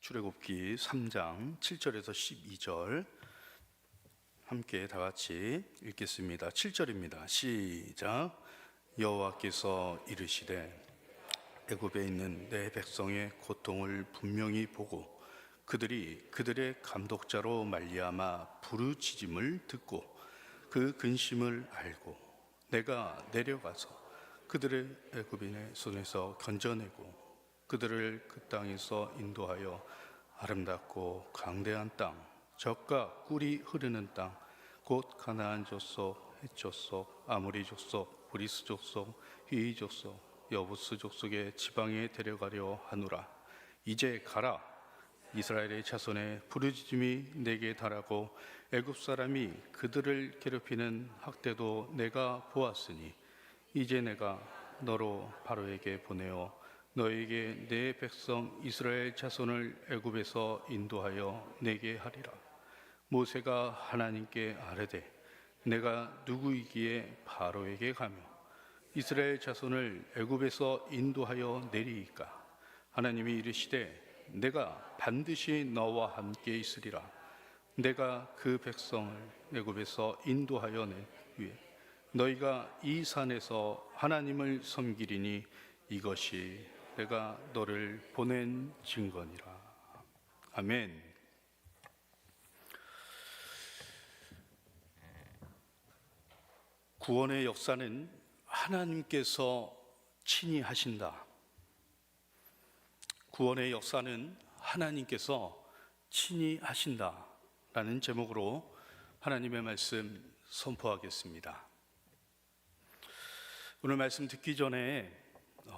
출애굽기 3장 7절에서 12절 함께 다 같이 읽겠습니다. 7절입니다. 시작. 여호와께서 이르시되 애굽에 있는 내 백성의 고통을 분명히 보고 그들이 그들의 감독자로 말미암아 부르짖음을 듣고 그 근심을 알고 내가 내려가서 그들의 애굽인의 손에서 건져내고 그들을 그 땅에서 인도하여 아름답고 강대한 땅, 젖과 꿀이 흐르는 땅, 곧 가나안 족속, 헷 족속, 아모리 족속, 브리스 족속, 히위 족속, 여부스 족속의 지방에 데려가려 하노라. 이제 가라. 이스라엘의 자손의 부르짖음이 내게 달하고 애굽 사람이 그들을 괴롭히는 학대도 내가 보았으니 이제 내가 너로 바로에게 보내어 너에게 내 백성 이스라엘 자손을 애굽에서 인도하여 내게 하리라. 모세가 하나님께 아뢰되 내가 누구이기에 바로에게 가며 이스라엘 자손을 애굽에서 인도하여 내리이까. 하나님이 이르시되 내가 반드시 너와 함께 있으리라. 내가 그 백성을 애굽에서 인도하여 낸 후에 너희가 이 산에서 하나님을 섬기리니 이것이 내가 너를 보낸 증거니라. 아멘. 구원의 역사는 하나님께서 친히 하신다. 구원의 역사는 하나님께서 친히 하신다 라는 제목으로 하나님의 말씀 선포하겠습니다. 오늘 말씀 듣기 전에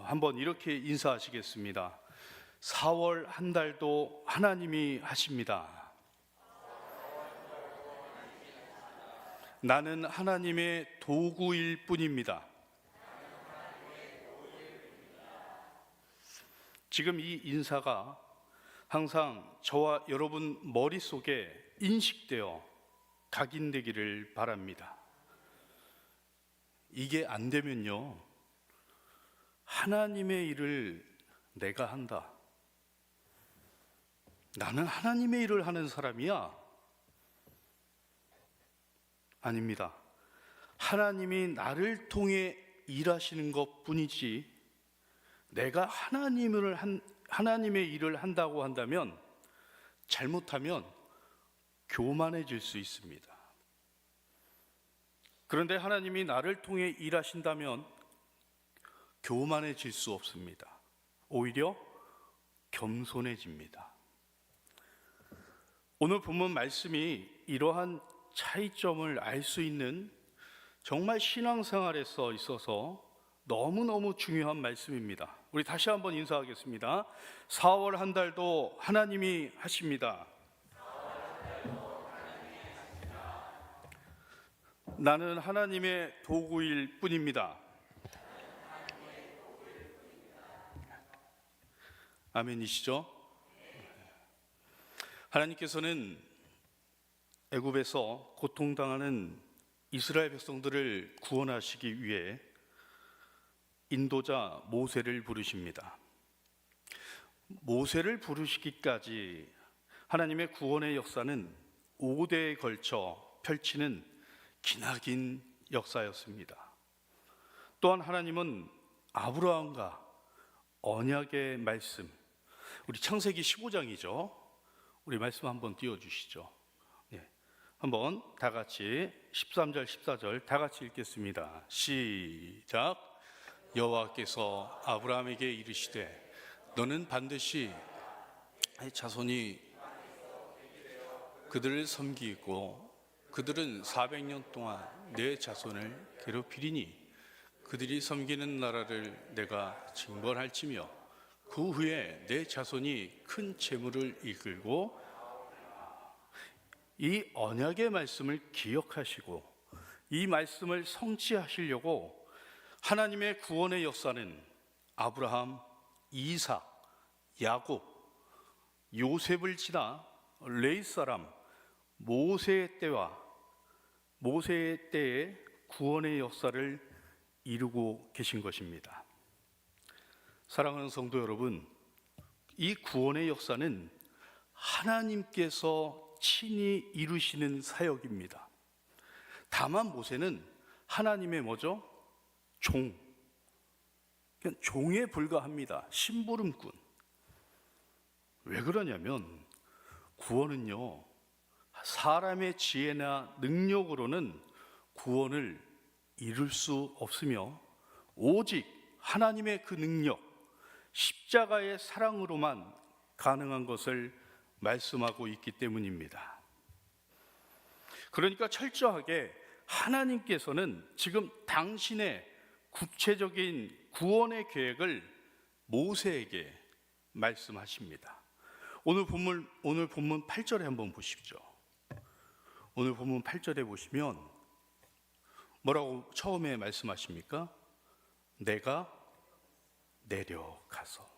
한번 이렇게 인사하시겠습니다. 4월 한 달도 하나님이 하십니다. 나는 하나님의 도구일 뿐입니다. 지금 이 인사가 항상 저와 여러분 머릿속에 인식되어 각인되기를 바랍니다. 이게 안 되면요, 하나님의 일을 내가 한다. 나는 하나님의 일을 하는 사람이야. 아닙니다. 하나님이 나를 통해 일하시는 것 뿐이지 내가 하나님의 일을 한다고 한다면 잘못하면 교만해질 수 있습니다. 그런데 하나님이 나를 통해 일하신다면 교만해질 수 없습니다. 오히려 겸손해집니다. 오늘 본문 말씀이 이러한 차이점을 알 수 있는 정말 신앙생활에 있어서 너무너무 중요한 말씀입니다. 우리 다시 한번 인사하겠습니다. 4월 한 달도 하나님이 하십니다. 나는 하나님의 도구일 뿐입니다. 아멘이시죠? 하나님께서는 애굽에서 고통당하는 이스라엘 백성들을 구원하시기 위해 인도자 모세를 부르십니다. 모세를 부르시기까지 하나님의 구원의 역사는 5대에 걸쳐 펼치는 기나긴 역사였습니다. 또한 하나님은 아브라함과 언약의 말씀, 우리 창세기 15장이죠. 우리 말씀 한번 띄워주시죠. 한번 다 같이 13절 14절 다 같이 읽겠습니다. 시작. 여호와께서 아브라함에게 이르시되 너는 반드시 자손이 그들을 섬기고 그들은 400년 동안 내 자손을 괴롭히리니 그들이 섬기는 나라를 내가 징벌할지며 그 후에 내 자손이 큰 재물을 이끌고 이 언약의 말씀을 기억하시고 이 말씀을 성취하시려고 하나님의 구원의 역사는 아브라함, 이삭, 야곱, 요셉을 지나 레위 사람 모세의 때에 구원의 역사를 이루고 계신 것입니다. 사랑하는 성도 여러분, 이 구원의 역사는 하나님께서 친히 이루시는 사역입니다. 다만 모세는 하나님의 뭐죠? 종, 그냥 종에 불과합니다. 심부름꾼. 왜 그러냐면 구원은요, 사람의 지혜나 능력으로는 구원을 이룰 수 없으며 오직 하나님의 그 능력, 십자가의 사랑으로만 가능한 것을 말씀하고 있기 때문입니다. 그러니까 철저하게 하나님께서는 지금 당신의 구체적인 구원의 계획을 모세에게 말씀하십니다. 오늘 본문 8절에 한번 보십시오. 오늘 본문 8절에 보시면 뭐라고 처음에 말씀하십니까? 내가 내려가서.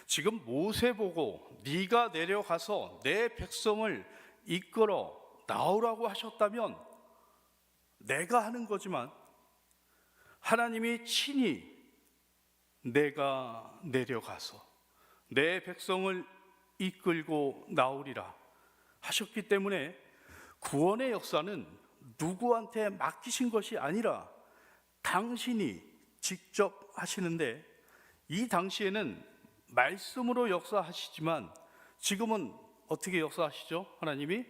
지금 모세 보고 네가 내려가서 내 백성을 이끌어 나오라고 하셨다면 내가 하는 거지만 하나님이 친히 내가 내려가서 내 백성을 이끌고 나오리라 하셨기 때문에 구원의 역사는 누구한테 맡기신 것이 아니라 당신이 직접 하시는데, 이 당시에는 말씀으로 역사하시지만 지금은 어떻게 역사하시죠? 하나님이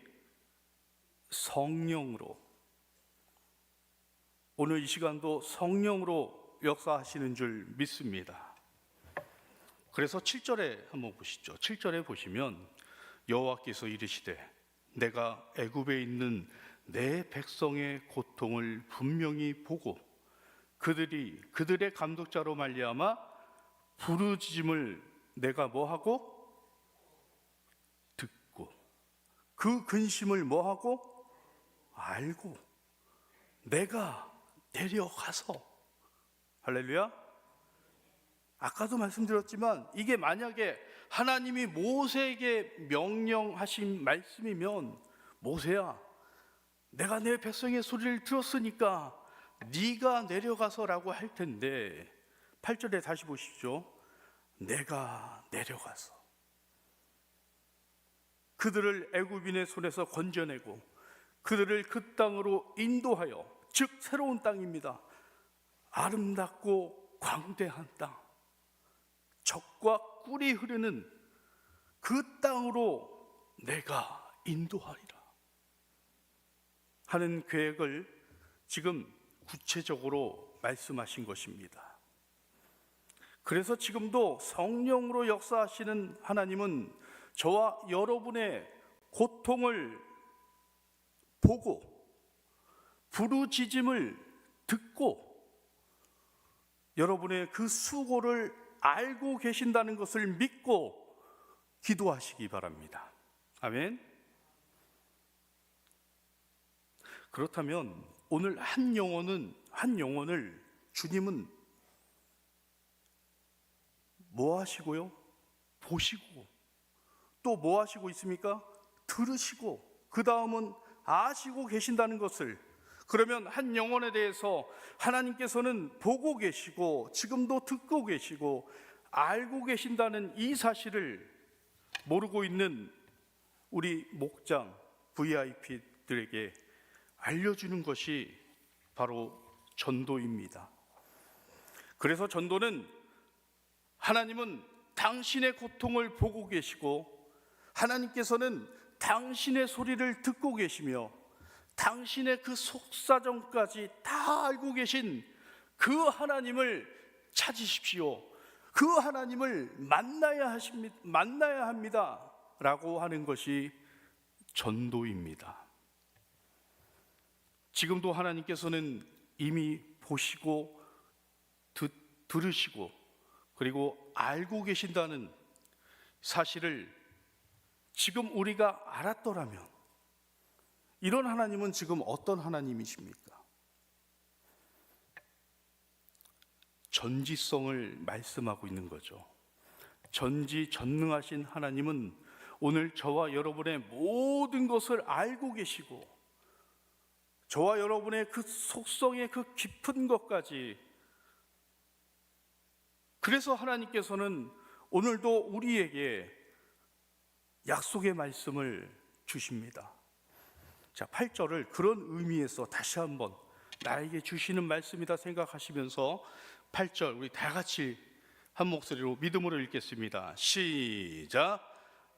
성령으로. 오늘 이 시간도 성령으로 역사하시는 줄 믿습니다. 그래서 7절에 한번 보시죠. 7절에 보시면 여호와께서 이르시되 내가 애굽에 있는 내 백성의 고통을 분명히 보고 그들의 감독자로 말미암아 부르짖음을 내가 뭐하고 듣고 그 근심을 뭐하고 알고 내가 내려가서. 할렐루야. 아까도 말씀드렸지만 이게 만약에 하나님이 모세에게 명령하신 말씀이면 모세야, 내가 내 백성의 소리를 들었으니까 네가 내려가서라고 할 텐데 8절에 다시 보십시오. 내가 내려가서 그들을 애굽인의 손에서 건져내고 그들을 그 땅으로 인도하여, 즉 새로운 땅입니다. 아름답고 광대한 땅, 젖과 꿀이 흐르는 그 땅으로 내가 인도하리라 하는 계획을 지금 구체적으로 말씀하신 것입니다. 그래서 지금도 성령으로 역사하시는 하나님은 저와 여러분의 고통을 보고 부르짖음을 듣고 여러분의 그 수고를 알고 계신다는 것을 믿고 기도하시기 바랍니다. 아멘. 그렇다면 오늘 한 영혼을 주님은 뭐 하시고요? 보시고 또 뭐 하시고 있습니까? 들으시고 그 다음은 아시고 계신다는 것을. 그러면 한 영혼에 대해서 하나님께서는 보고 계시고 지금도 듣고 계시고 알고 계신다는 이 사실을 모르고 있는 우리 목장 VIP들에게 알려주는 것이 바로 전도입니다. 그래서 전도는 하나님은 당신의 고통을 보고 계시고 하나님께서는 당신의 소리를 듣고 계시며 당신의 그 속사정까지 다 알고 계신 그 하나님을 찾으십시오. 그 하나님을 만나야 합니다 라고 하는 것이 전도입니다. 지금도 하나님께서는 이미 보시고 들으시고 그리고 알고 계신다는 사실을 지금 우리가 알았더라면 이런 하나님은 지금 어떤 하나님이십니까? 전지성을 말씀하고 있는 거죠. 전지전능하신 하나님은 오늘 저와 여러분의 모든 것을 알고 계시고 저와 여러분의 그 속성의 그 깊은 것까지, 그래서 하나님께서는 오늘도 우리에게 약속의 말씀을 주십니다. 자, 8절을 그런 의미에서 다시 한번 나에게 주시는 말씀이다 생각하시면서 8절 우리 다 같이 한 목소리로 믿음으로 읽겠습니다. 시작.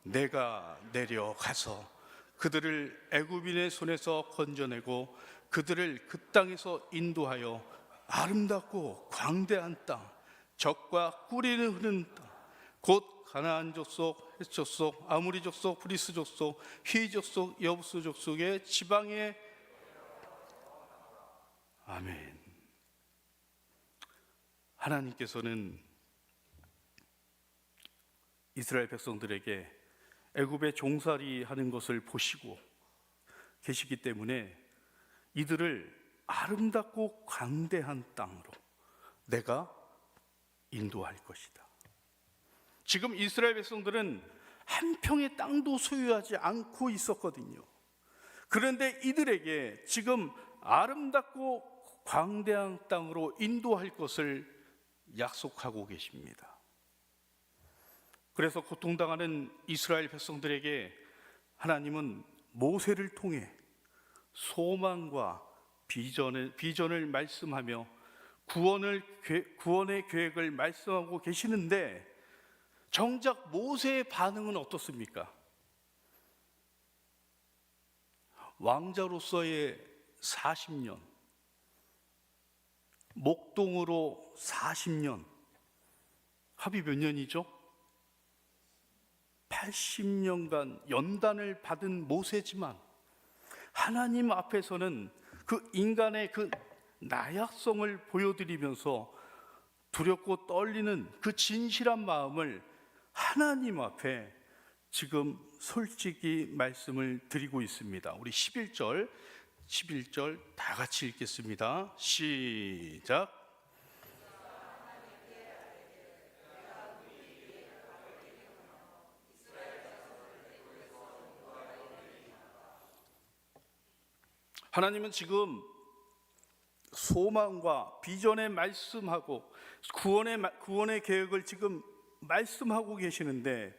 내가 내려가서 그들을 애굽인의 손에서 건져내고 그들을 그 땅에서 인도하여 아름답고 광대한 땅, 젖과 꿀이 흐르는 땅, 곧 가나안 족속, 헷 족속, 아모리 족속, 브리스 족속, 히 족속, 여부스 족속의 지방에. 아멘. 하나님께서는 이스라엘 백성들에게 애굽에 종살이 하는 것을 보시고 계시기 때문에 이들을 아름답고 광대한 땅으로 내가 인도할 것이다. 지금 이스라엘 백성들은 한 평의 땅도 소유하지 않고 있었거든요. 그런데 이들에게 지금 아름답고 광대한 땅으로 인도할 것을 약속하고 계십니다. 그래서 고통당하는 이스라엘 백성들에게 하나님은 모세를 통해 소망과 비전을 말씀하며 구원의 계획을 말씀하고 계시는데 정작 모세의 반응은 어떻습니까? 왕자로서의 40년, 목동으로 40년, 합이 몇 년이죠? 80년간 연단을 받은 모세지만 하나님 앞에서는 그 인간의 그 나약성을 보여드리면서 두렵고 떨리는 그 진실한 마음을 하나님 앞에 지금 솔직히 말씀을 드리고 있습니다. 우리 11절 다 같이 읽겠습니다. 시작. 하나님은 지금 소망과 비전의 말씀하고 구원의 계획을 지금 말씀하고 계시는데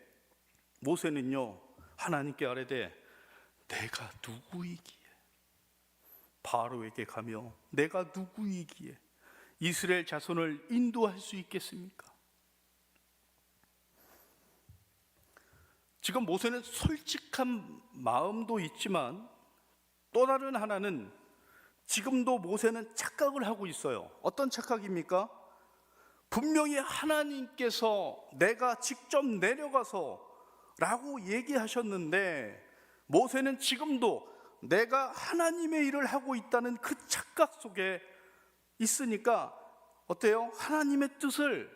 모세는요 하나님께 아뢰되 내가 누구이기에 바로에게 가며 내가 누구이기에 이스라엘 자손을 인도할 수 있겠습니까? 지금 모세는 솔직한 마음도 있지만 또 다른 하나는 지금도 모세는 착각을 하고 있어요. 어떤 착각입니까? 분명히 하나님께서 내가 직접 내려가서 라고 얘기하셨는데 모세는 지금도 내가 하나님의 일을 하고 있다는 그 착각 속에 있으니까 어때요? 하나님의 뜻을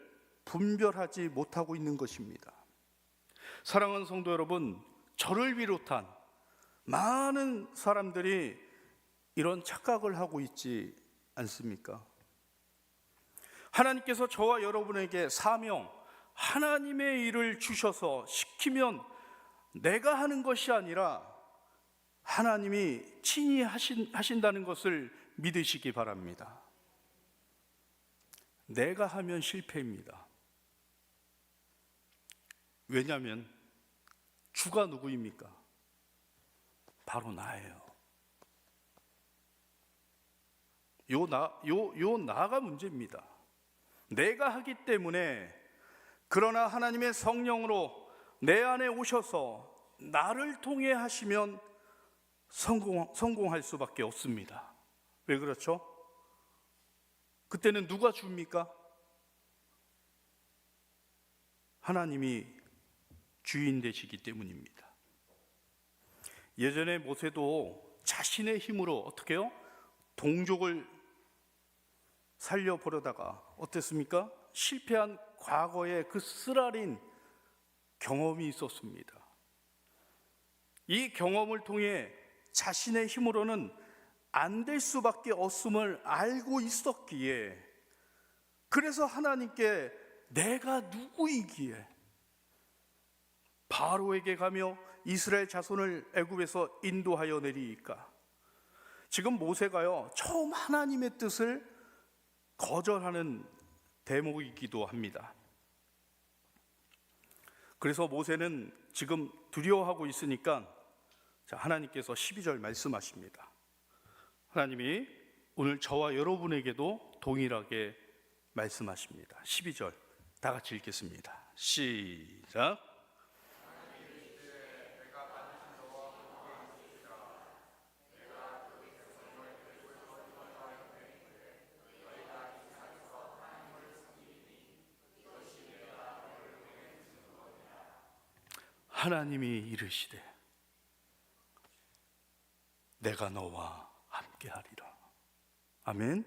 분별하지 못하고 있는 것입니다. 사랑하는 성도 여러분, 저를 비롯한 많은 사람들이 이런 착각을 하고 있지 않습니까? 하나님께서 저와 여러분에게 사명, 하나님의 일을 주셔서 시키면 내가 하는 것이 아니라 하나님이 친히 하신다는 것을 믿으시기 바랍니다. 내가 하면 실패입니다. 왜냐하면 주가 누구입니까? 바로 나예요. 요 나가 문제입니다. 내가 하기 때문에 그러나 하나님의 성령으로 내 안에 오셔서 나를 통해 하시면 성공할 수밖에 없습니다. 왜 그렇죠? 그때는 누가 줍니까? 하나님이 주인 되시기 때문입니다. 예전에 모세도 자신의 힘으로 어떻게 해요? 동족을 살려보려다가 어땠습니까? 실패한 과거의 그 쓰라린 경험이 있었습니다. 이 경험을 통해 자신의 힘으로는 안 될 수밖에 없음을 알고 있었기에 그래서 하나님께 내가 누구이기에 바로에게 가며 이스라엘 자손을 애굽에서 인도하여 내리이까. 지금 모세가요 처음 하나님의 뜻을 거절하는 대목이기도 합니다. 그래서 모세는 지금 두려워하고 있으니까 하나님께서 12절 말씀하십니다. 하나님이 오늘 저와 여러분에게도 동일하게 말씀하십니다. 12절 다 같이 읽겠습니다. 시작. 하나님이 이르시되 내가 너와 함께하리라. 아멘.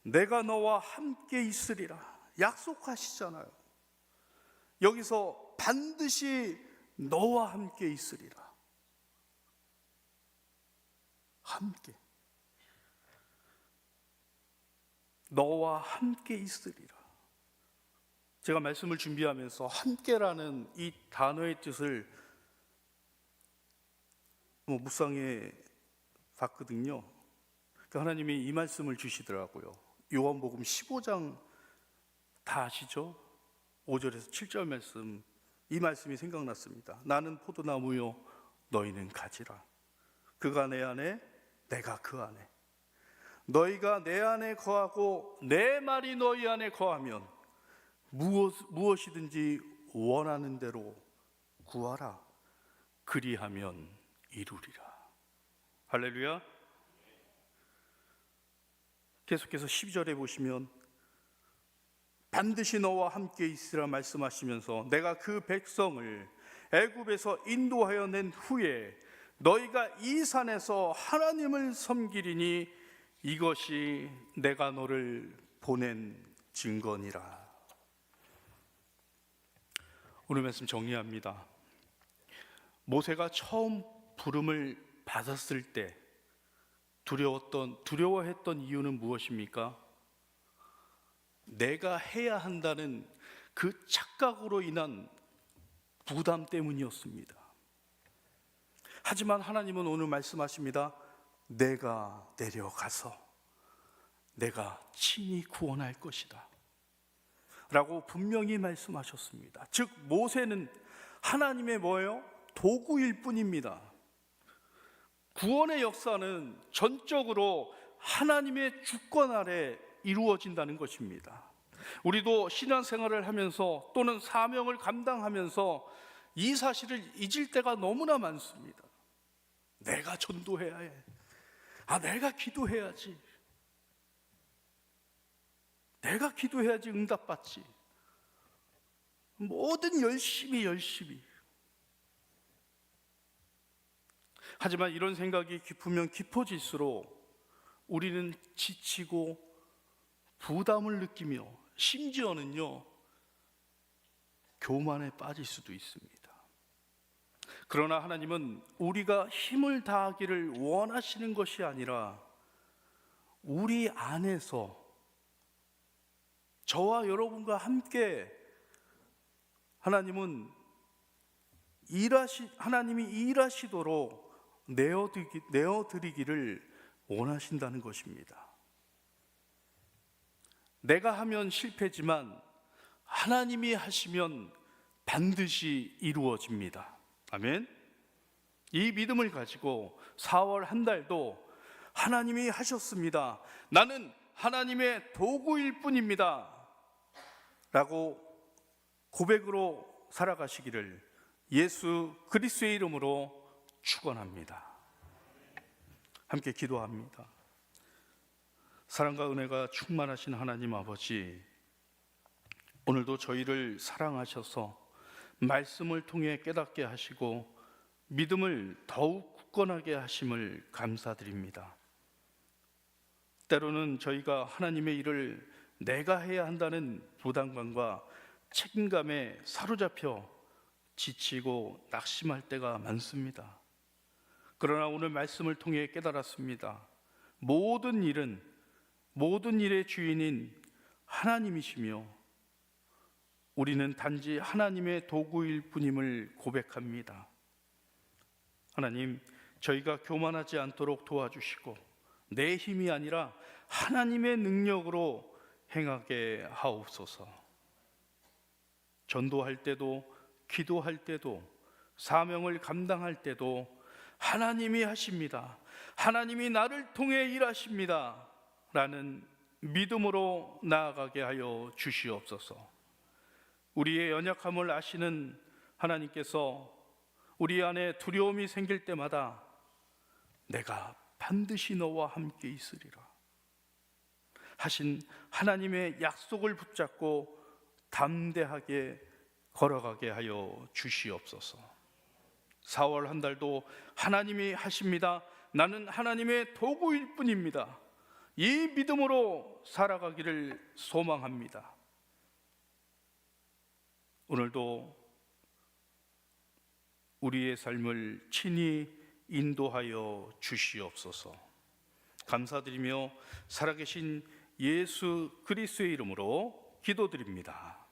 내가 너와 함께 있으리라 약속하시잖아요. 여기서 반드시 너와 함께 있으리라. 함께, 너와 함께 있으리라. 제가 말씀을 준비하면서 함께라는 이 단어의 뜻을 묵상해 봤거든요. 하나님이 이 말씀을 주시더라고요. 요한복음 15장 다 아시죠? 5절에서 7절 말씀, 이 말씀이 생각났습니다. 나는 포도나무요 너희는 가지라. 그가 내 안에 내가 그 안에. 너희가 내 안에 거하고 내 말이 너희 안에 거하면 무엇이든지 원하는 대로 구하라. 그리하면 이루리라. 할렐루야. 계속해서 12절에 보시면 반드시 너와 함께 있으라 말씀하시면서 내가 그 백성을 애굽에서 인도하여 낸 후에 너희가 이 산에서 하나님을 섬기리니 이것이 내가 너를 보낸 증거니라. 오늘 말씀 정리합니다. 모세가 처음 부름을 받았을 때 두려워했던 이유는 무엇입니까? 내가 해야 한다는 그 착각으로 인한 부담 때문이었습니다. 하지만 하나님은 오늘 말씀하십니다. 내가 내려가서 내가 친히 구원할 것이다 라고 분명히 말씀하셨습니다. 즉 모세는 하나님의 뭐예요? 도구일 뿐입니다. 구원의 역사는 전적으로 하나님의 주권 아래 이루어진다는 것입니다. 우리도 신앙생활을 하면서 또는 사명을 감당하면서 이 사실을 잊을 때가 너무나 많습니다. 내가 전도해야 해. 내가 기도해야지. 내가 기도해야지 응답받지. 뭐든 열심히. 하지만 이런 생각이 깊으면 깊어질수록 우리는 지치고 부담을 느끼며 심지어는요 교만에 빠질 수도 있습니다. 그러나 하나님은 우리가 힘을 다하기를 원하시는 것이 아니라 우리 안에서 저와 여러분과 함께 하나님이 일하시도록 내어드리기를 원하신다는 것입니다. 내가 하면 실패지만 하나님이 하시면 반드시 이루어집니다. 아멘. 이 믿음을 가지고 4월 한 달도 하나님이 하셨습니다. 나는 하나님의 도구일 뿐입니다 라고 고백으로 살아가시기를 예수 그리스도의 이름으로 축원합니다. 함께 기도합니다. 사랑과 은혜가 충만하신 하나님 아버지, 오늘도 저희를 사랑하셔서 말씀을 통해 깨닫게 하시고 믿음을 더욱 굳건하게 하심을 감사드립니다. 때로는 저희가 하나님의 일을 내가 해야 한다는 부담감과 책임감에 사로잡혀 지치고 낙심할 때가 많습니다. 그러나 오늘 말씀을 통해 깨달았습니다. 모든 일의 주인인 하나님이시며 우리는 단지 하나님의 도구일 뿐임을 고백합니다. 하나님, 저희가 교만하지 않도록 도와주시고 내 힘이 아니라 하나님의 능력으로 행하게 하옵소서. 전도할 때도, 기도할 때도, 사명을 감당할 때도 하나님이 하십니다. 하나님이 나를 통해 일하십니다. 라는 믿음으로 나아가게 하여 주시옵소서. 우리의 연약함을 아시는 하나님께서 우리 안에 두려움이 생길 때마다 내가 반드시 너와 함께 있으리라 하신 하나님의 약속을 붙잡고 담대하게 걸어가게 하여 주시옵소서. 4월 한 달도 하나님이 하십니다. 나는 하나님의 도구일 뿐입니다. 이 믿음으로 살아가기를 소망합니다. 오늘도 우리의 삶을 친히 인도하여 주시옵소서. 감사드리며 살아계신 예수 그리스도의 이름으로 기도드립니다.